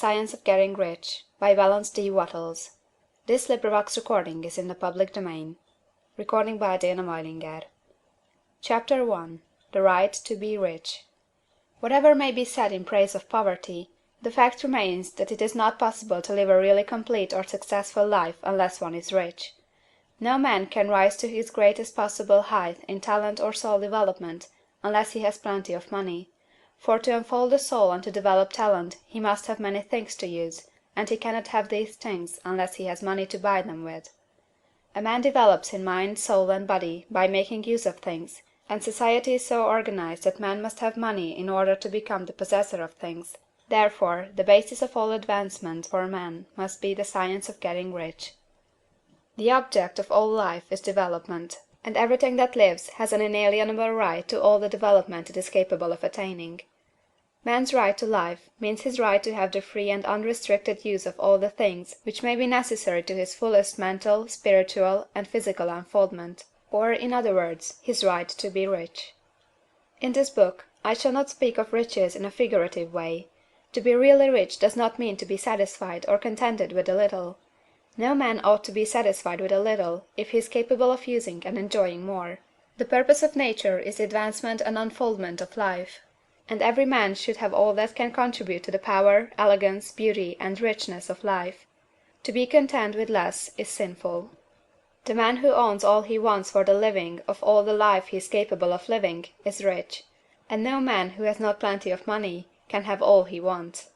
Science of Getting Rich, by Valence D. Wattles. Recording is in the public domain. Chapter 1. The Right to be Rich. Whatever may be said in praise of poverty, the fact remains that it is not possible to live a really complete or successful life unless one is rich. No man can rise to his greatest possible height in talent or soul development unless he has plenty of money. For to unfold the soul and to develop talent he must have many things to use, and he cannot have these things unless he has money to buy them with. A man develops in mind, soul, and body by making use of things, and society is so organized that man must have money in order to become the possessor of things. Therefore, the basis of all advancement for man must be the science of getting rich. The object of all life is development, and everything that lives has an inalienable right to all the development it is capable of attaining. Man's right to life means his right to have the free and unrestricted use of all the things which may be necessary to his fullest mental, spiritual, and physical unfoldment, or, in other words, his right to be rich. In this book, I shall not speak of riches in a figurative way. To be really rich does not mean to be satisfied or contented with a little. No man ought to be satisfied with a little if he is capable of using and enjoying more. The purpose of nature is the advancement and unfoldment of life, and every man should have all that can contribute to the power, elegance, beauty, and richness of life. To be content with less is sinful. The man who owns all he wants for the living of all the life he is capable of living is rich, and no man who has not plenty of money can have all he wants.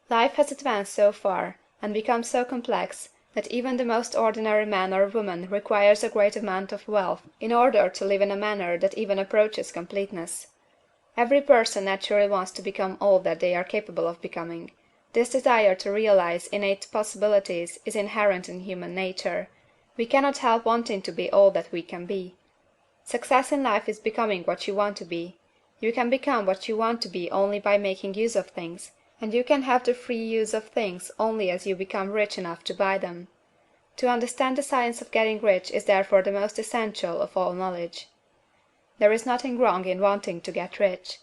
Life has advanced so far, and become so complex, that even the most ordinary man or woman requires a great amount of wealth in order to live in a manner that even approaches completeness. Every person naturally wants to become all that they are capable of becoming. This desire to realize innate possibilities is inherent in human nature. We cannot help wanting to be all that we can be. Success in life is becoming what you want to be. You can become what you want to be only by making use of things, and you can have the free use of things only as you become rich enough to buy them. To understand the science of getting rich is therefore the most essential of all knowledge. There is nothing wrong in wanting to get rich.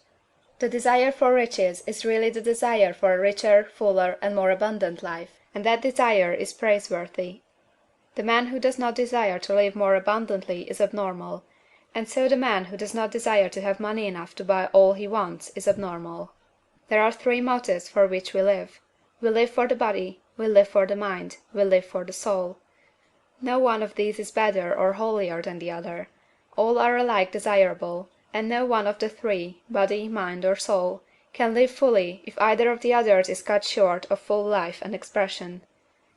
The desire for riches is really the desire for a richer, fuller, and more abundant life, and that desire is praiseworthy. The man who does not desire to live more abundantly is abnormal, and so the man who does not desire to have money enough to buy all he wants is abnormal. There are three motives for which we live. We live for the body, we live for the mind, we live for the soul. No one of these is better or holier than the other. All are alike desirable, and no one of the three, body, mind, or soul, can live fully if either of the others is cut short of full life and expression.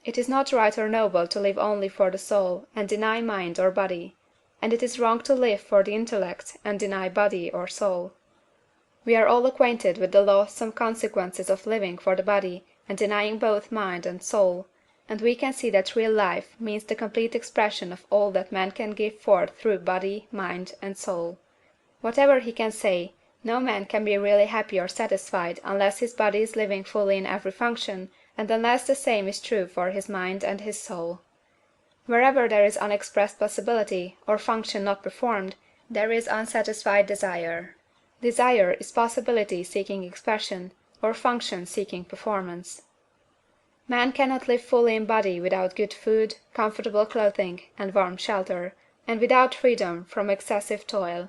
It is not right or noble to live only for the soul and deny mind or body, and it is wrong to live for the intellect and deny body or soul. We are all acquainted with the loathsome consequences of living for the body and denying both mind and soul, and we can see that real life means the complete expression of all that man can give forth through body, mind, and soul. Whatever he can say, no man can be really happy or satisfied unless his body is living fully in every function, and unless the same is true for his mind and his soul. Wherever there is unexpressed possibility, or function not performed, there is unsatisfied desire. Desire is possibility seeking expression, or function seeking performance. Man cannot live fully in body without good food, comfortable clothing, and warm shelter, and without freedom from excessive toil.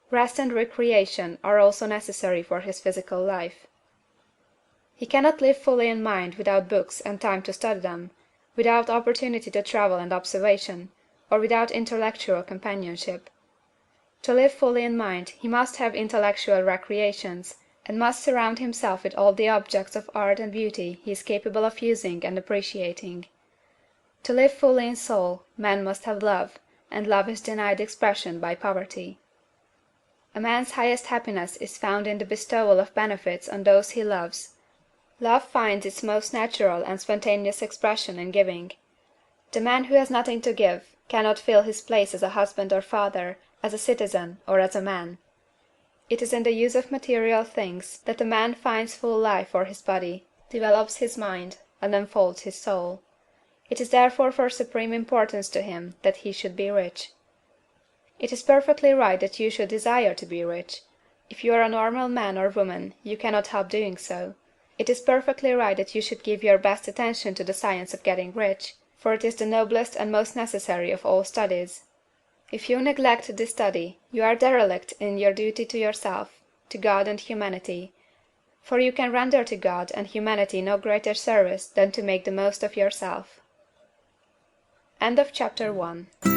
Rest and recreation are also necessary for his physical life. He cannot live fully in mind without books and time to study them, without opportunity to travel and observation, or without intellectual companionship. To live fully in mind he must have intellectual recreations, and must surround himself with all the objects of art and beauty he is capable of using and appreciating. To live fully in soul, man must have love, and love is denied expression by poverty. A man's highest happiness is found in the bestowal of benefits on those he loves. Love finds its most natural and spontaneous expression in giving. The man who has nothing to give cannot fill his place as a husband or father, as a citizen, or as a man. It is in the use of material things that a man finds full life for his body, develops his mind, and unfolds his soul. It is therefore for supreme importance to him that he should be rich. It is perfectly right that you should desire to be rich. If you are a normal man or woman, you cannot help doing so. It is perfectly right that you should give your best attention to the science of getting rich, for it is the noblest and most necessary of all studies. If you neglect this study, you are derelict in your duty to yourself, to God and humanity; for you can render to God and humanity no greater service than to make the most of yourself. CHAPTER 2.